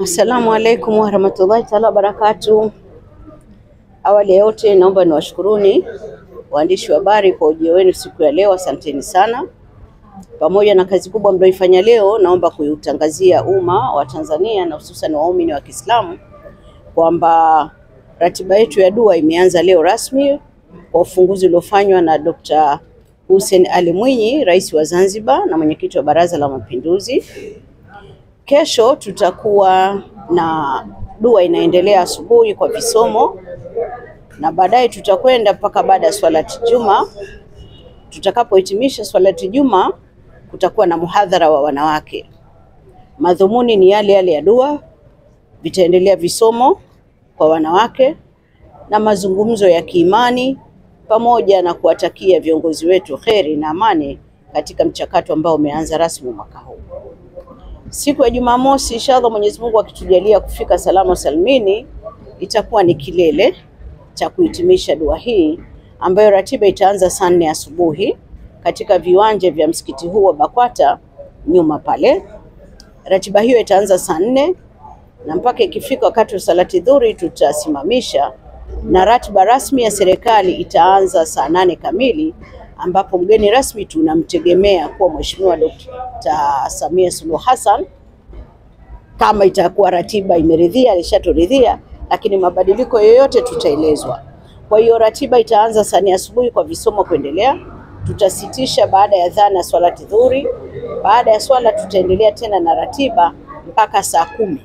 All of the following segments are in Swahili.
Assalamu alaikum warahmatullahi ta'ala barakatuh. Awali yote naomba niwashukuruni waandishi wa habari kwa ujio wenu siku ya leo, asanteni sana. Pamoja na kazi kubwa mlioifanya leo, naomba kuutangazia umma wa Tanzania na hususan waumini wa Kiislamu kwamba ratiba yetu ya dua imeanza leo rasmi kwa ufunguzi uliofanywa na Dr. Hussein Ali Mwinyi, Rais wa Zanzibar na mwenyekiti wa Baraza la Mapinduzi. Kesho tutakuwa na dua inaendelea asubuhi kwa visomo na baadaye tutakwenda mpaka baada ya swalati Juma. Tutakapohitimisha swalati Juma kutakuwa na muhadhara wa wanawake. Madhumuni ni yale yale ya dua, vitaendelea visomo kwa wanawake na mazungumzo ya kiimani pamoja na kuwatakia viongozi wetu kheri na amani katika mchakato ambao umeanza rasmi mwaka huu. Siku ya Jumamosi inshallah Mwenyezi Mungu akitujalia kufika salama salimini, itakuwa ni kilele cha kuhitimisha dua hii ambayo ratiba itaanza saa 4 asubuhi katika viwanja vya msikiti huu wa Bakwata nyuma pale. Ratiba hiyo itaanza saa 4 na mpaka ikifika wakati wa salati dhuhuri tutasimamisha, na ratiba rasmi ya serikali itaanza saa 8 kamili ambapo mgeni rasmi tunamtegemea kuwa Mheshimiwa Dr. Samia Suluhu Hassan. Kama itakuwa ratiba imeridhia, alishaturidhia, lakini mabadiliko yoyote tutaelezwa. Kwa hiyo ratiba itaanza saa 4 asubuhi kwa visomo kuendelea. Tutasitisha baada ya adhana ya swalati dhuhuri. Baada ya swala tutaendelea tena na ratiba mpaka saa 10.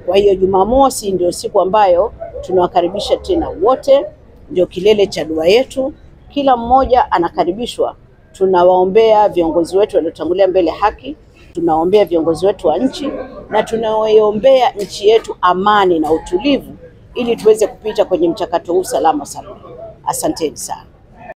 Kwa hiyo Jumamosi ndio siku ambayo tunawakaribisha tena wote, ndio kilele cha dua yetu. Kila mmoja anakaribishwa. Tunawaombea viongozi wetu waliotangulia mbele haki, tunaombea viongozi wetu wa nchi na tunawaombea nchi yetu amani na utulivu ili tuweze kupita kwenye mchakato huu salama. Asanteni sana.